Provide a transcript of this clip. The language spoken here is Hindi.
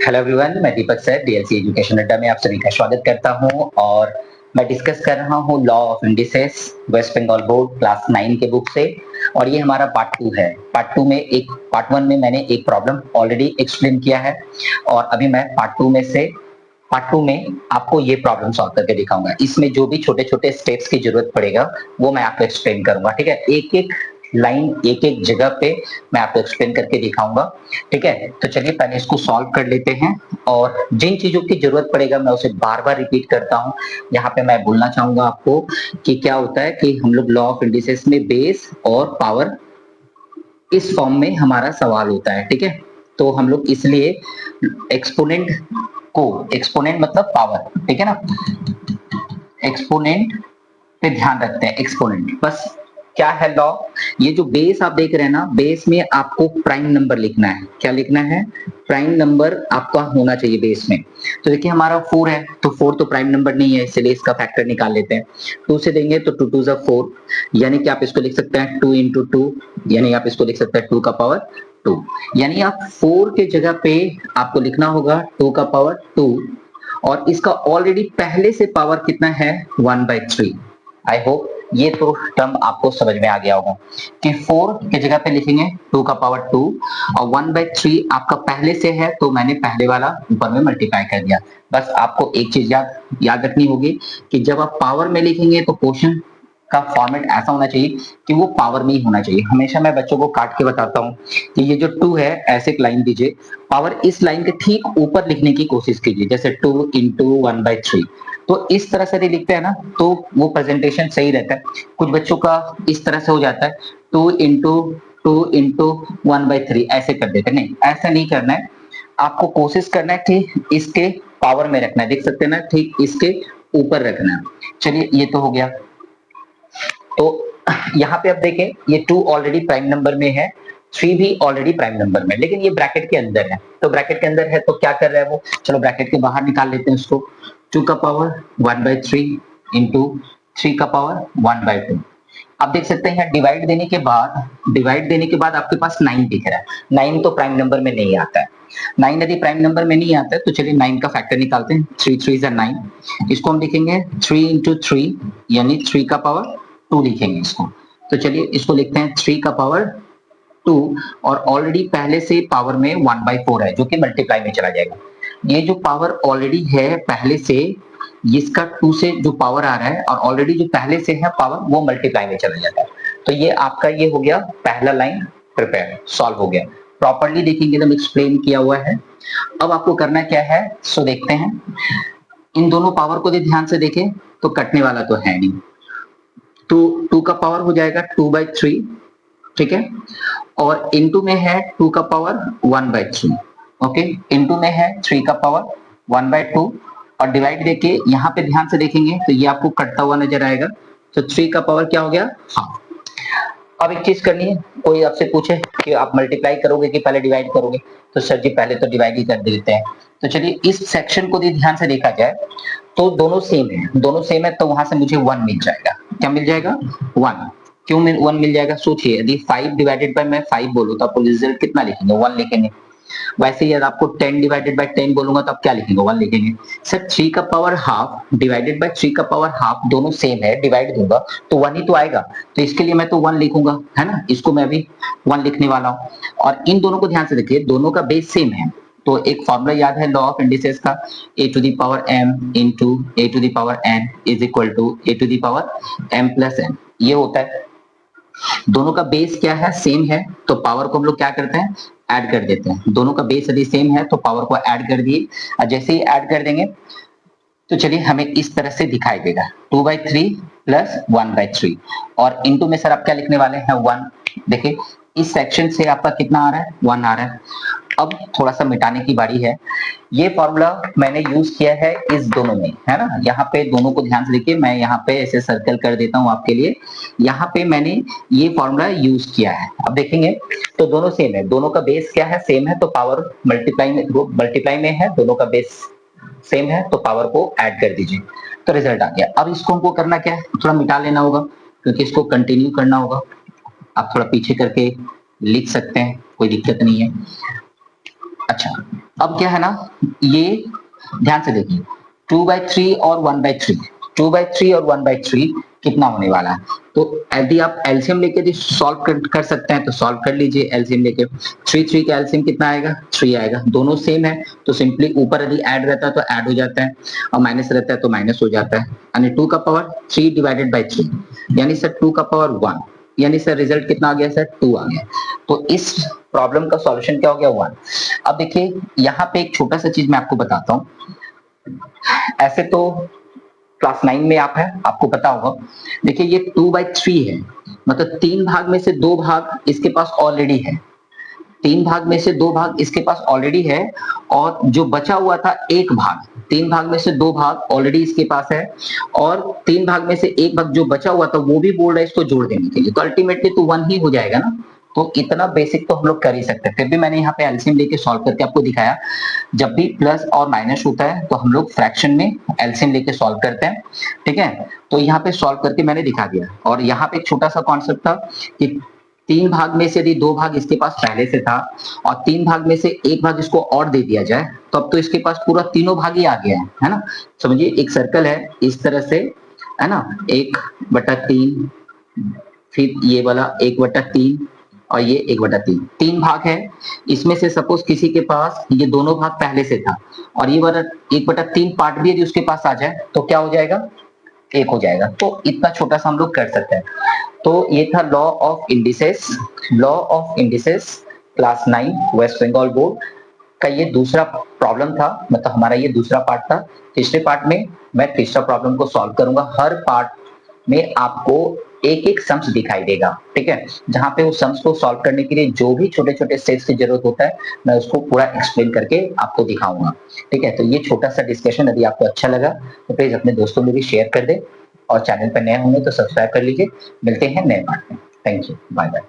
हेलो एवरीवन, मैं दीपक सर डीएलसी एजुकेशन अड्डा में आप सभी का स्वागत करता हूं और मैं डिस्कस कर रहा हूं law of indices West Bengal board class 9 के बुक से। और ये हमारा पार्ट 2 है। पार्ट 1 में मैंने एक प्रॉब्लम ऑलरेडी एक्सप्लेन किया है और अभी मैं पार्ट टू में आपको ये प्रॉब्लम सॉल्व करके दिखाऊंगा। इसमें जो भी छोटे छोटे स्टेप्स की जरूरत पड़ेगा वो मैं आपको एक्सप्लेन करूंगा। ठीक है, एक एक लाइन एक एक जगह पे मैं आपको एक्सप्लेन करके दिखाऊंगा। ठीक है, तो चलिए पहले इसको सॉल्व कर लेते हैं और जिन चीजों की जरूरत पड़ेगा मैं उसे बार बार रिपीट करता हूँ। यहाँ पे मैं बोलना चाहूंगा आपको कि क्या होता है कि हम लोग लॉ ऑफ इंडिसेस में बेस और पावर इस फॉर्म में हमारा सवाल होता है। ठीक है, तो हम लोग इसलिए एक्सपोनेंट मतलब पावर, ठीक है ना, एक्सपोनेंट पे ध्यान रखते हैं। एक्सपोनेंट बस क्या है लॉ, ये जो बेस आप देख रहे हैं ना, बेस में आपको प्राइम नंबर लिखना है। क्या लिखना है? प्राइम नंबर आपका होना चाहिए बेस में। तो देखिए हमारा 4 है, तो 4 तो प्राइम नंबर नहीं है, इसलिए इसका फैक्टर निकाल लेते हैं। 2 से देंगे तो 2 2 4, यानी कि आप इसको लिख सकते हैं 2 इंटू 2, यानी आप इसको लिख सकते हैं 2 का पावर 2। यानी आप 4 के जगह पे आपको लिखना होगा 2 का पावर 2 और इसका ऑलरेडी पहले से पावर कितना है 1/3। आई होप ये तो टर्म आपको समझ में आ गया होगा कि 4 की जगह पे लिखेंगे 2 का पावर 2 और 1/3 आपका पहले से है, तो मैंने पहले वाला ऊपर में मल्टीप्लाई कर दिया। बस आपको एक चीज याद रखनी होगी कि जब आप पावर में लिखेंगे तो क्वेश्चन का फॉर्मेट ऐसा होना चाहिए कि वो पावर में ही होना चाहिए। हमेशा मैं बच्चों को काट के बताता हूँ कि ये जो 2 है ऐसे एक लाइन दीजिए, पावर इस लाइन के ठीक ऊपर लिखने की कोशिश कीजिए, जैसे 2 इंटू 1/3। तो इस तरह से लिखते हैं ना तो वो प्रेजेंटेशन सही रहता है। कुछ बच्चों का इस तरह से हो जाता है 2 इंटू 1/3 ऐसे कर देते हैं। नहीं, ऐसा नहीं करना है, आपको कोशिश करना है कि इसके पावर में रखना है। देख सकते हैं ना, ठीक इसके ऊपर रखना है। चलिए ये तो हो गया। तो यहाँ पे अब देखें ये 2 ऑलरेडी प्राइम नंबर में है, 3 भी ऑलरेडी प्राइम नंबर में, लेकिन ये ब्रैकेट के अंदर है। तो ब्रैकेट के अंदर है तो क्या कर रहा है वो, चलो ब्रैकेट के बाहर निकाल लेते हैं उसको। 2 का पावर 1/3 इंटू 3 का पावर 1/2। आप देख सकते हैं डिवाइड देने के बाद आपके पास 9 दिख रहा है। 9 तो प्राइम नंबर में नहीं आता है। 9 यदि प्राइम नंबर में नहीं आता है तो चलिए 9 का फैक्टर निकालते हैं। 3 3 9, इसको हम लिखेंगे 3 इंटू 3, यानी 3 का पावर 2 लिखेंगे इसको। तो चलिए इसको लिखते हैं 3 का पावर 2 और ऑलरेडी पहले से पावर में 1/4 है जो कि मल्टीप्लाई में चला जाएगा। ये जो पावर ऑलरेडी है पहले से, इसका 2 से जो पावर आ रहा है और ऑलरेडी जो पहले से है पावर वो मल्टीप्लाई में चला जाता है। तो ये आपका ये हो गया पहला लाइन प्रिपेयर, सॉल्व हो गया। प्रॉपर्ली देखेंगे एकदम एक्सप्लेन किया हुआ है। अब आपको करना क्या है सो देखते हैं। इन दोनों पावर को ध्यान से देखें तो कटने वाला तो है नहीं, तो 2 का पावर हो जाएगा 2/3, ठीक है, और इनटू में है 2 का पावर 1/3, ओके, इनटू में है 3 का पावर 1/2 और डिवाइड देके यहाँ पे ध्यान से देखेंगे तो ये आपको कटता हुआ नजर आएगा। तो 3 का पावर क्या हो गया, हाफ। अब एक चीज करनी है, कोई आपसे पूछे कि आप मल्टीप्लाई करोगे कि पहले डिवाइड करोगे, तो सर जी पहले तो डिवाइड ही कर देते हैं। तो चलिए इस सेक्शन को ध्यान से देखा जाए तो दोनों सेम है, तो वहां से मुझे 1 मिल जाएगा। क्या मिल जाएगा? 1। क्यों 1 मिल जाएगा? सोचिए, यदि 5 डिवाइडेड बाय मैं 5 बोलूं तो आपको रिजल्ट कितना लिखेंगे? 1 लिखेंगे। वैसे ही अगर आपको 10 डिवाइडेड बाय 10 बोलूंगा तो आप क्या लिखेंगे? 1 लिखेंगे। सर 3 का पावर हाफ डिवाइडेड बाय 3 का पावर हाफ दोनों सेम है, डिवाइड दूंगा तो 1 ही तो आएगा, तो इसके लिए मैं तो 1 लिखूंगा, है ना। इसको मैं अभी 1 लिखने वाला हूं और इन दोनों को ध्यान से देखिए, दोनों का बेस सेम है। तो एक फॉर्मूला याद है लॉ ऑफ इंडिसेस का, a to the power m into a to the power n is equal to a to the power m plus n। ये होता है, दोनों का बेस क्या है, सेम है, तो पावर को हम लोग क्या करते हैं, ऐड कर देते हैं। दोनों का बेस यदि सेम है तो पावर को ऐड कर दिए और जैसे ही ऐड कर देंगे तो चलिए हमें इस तरह से दिखाई देगा 2/3 प्लस 1/3 और इनटू में सर आप क्या लिखने वाले हैं? 1। देखिए इस सेक्शन से आपका कितना आ रहा है? 1 आ रहा है। अब थोड़ा सा मिटाने की बारी है। ये फॉर्मूला मैंने यूज किया है इस दोनों में, है ना। यहाँ पे दोनों को ध्यान से देखिए, मैं यहाँ पे ऐसे सर्कल कर देता हूँ आपके लिए। यहाँ पे मैंने ये फॉर्मूला यूज किया है। अब देखेंगे तो दोनों सेम है, दोनों का बेस क्या है, सेम है, तो पावर मल्टीप्लाई में है, दोनों का बेस सेम है तो पावर को ऐड कर दीजिए तो रिजल्ट आ गया। अब इसको हमको करना क्या है, थोड़ा मिटा लेना होगा क्योंकि इसको कंटिन्यू करना होगा। आप थोड़ा पीछे करके लिख सकते हैं, कोई दिक्कत नहीं है। अच्छा, अब क्या है ना, ये ध्यान से देखिए 2/3 और 1/3, 2/3 और 1/3 कितना होने वाला है। तो यदि आप एलसीएम लेके सॉल्व कर सकते हैं तो सॉल्व कर लीजिए एलसीएम लेके। 3 का एलसीएम कितना आएगा, 3 आएगा। दोनों सेम है तो सिंपली ऊपर यदि ऐड रहता है तो ऐड हो जाता है और माइनस रहता है तो माइनस हो जाता है। यानी 2 का पावर 3 डिवाइडेड बाई 3, यानी सर 2 का पावर 1, यानी सर रिजल्ट कितना आ गया सर, 2 आ गया। तो इस प्रॉब्लम का सॉल्यूशन क्या हो गया, 1। अब देखिए यहाँ पे एक छोटा सा चीज मैं आपको बताता हूँ। ऐसे तो क्लास 9 में आप है, आपको पता होगा। देखिए ये 2/3 है, मतलब 3 भाग में से 2 भाग इसके पास ऑलरेडी है, 3 भाग में से 2 भाग इसके पास ऑलरेडी है, और जो बचा हुआ था 1 भाग, 3 भाग में से 2 भाग ऑलरेडी इसके पास है, और 3 भाग में से 1 भाग जो बचा हुआ था वो भी बोल रहा है इसको जोड़ देने के लिए, तो अल्टीमेटली तो 1 ही हो जाएगा ना। तो इतना बेसिक तो हम लोग कर ही सकते हैं। फिर भी मैंने यहाँ पे एलसीएम लेके सॉल्व करके आपको दिखाया। जब भी प्लस और माइनस होता है तो हम लोग फ्रैक्शन में एलसीएम लेके सॉल्व करते हैं, ठीक है। तो यहाँ पे सॉल्व करके मैंने दिखा दिया। और यहाँ पे एक छोटा सा कॉन्सेप्ट था कि 3 भाग में से यदि 2 भाग इसके पास पहले से था और 3 भाग में से 1 भाग इसको और दे दिया जाए तो अब तो इसके पास पूरा तीनों भाग ही आ गया है ना। समझिए एक सर्कल है इस तरह से, है ना, 1/3, फिर ये वाला 1/3 और ये 1/3, 3 भाग है। इसमें से सपोज किसी के पास ये दोनों भाग पहले से था और ये वाला 1/3 पार्ट भी यदि उसके पास आ जाए तो क्या हो जाएगा, 1 हो जाएगा। तो इतना छोटा सा हम लोग कर सकते हैं। तो ये था law of indices, law of indices class 9 West Bengal board का ये दूसरा प्रॉब्लम था, मतलब हमारा ये दूसरा पार्ट था। तीसरे पार्ट में मैं तीसरा प्रॉब्लम को सॉल्व करूंगा। हर पार्ट में आपको एक एक सम्स दिखाई देगा, ठीक है, जहां पे उस सम्स को सॉल्व करने के लिए जो भी छोटे छोटे स्टेप्स की जरूरत होता है मैं उसको पूरा एक्सप्लेन करके आपको दिखाऊंगा, ठीक है। तो ये छोटा सा डिस्कशन यदि आपको अच्छा लगा तो प्लीज अपने दोस्तों में भी शेयर कर दे, और चैनल पर नए होंगे तो सब्सक्राइब कर लीजिए। मिलते हैं नए पार्ट में। Thank you, bye bye.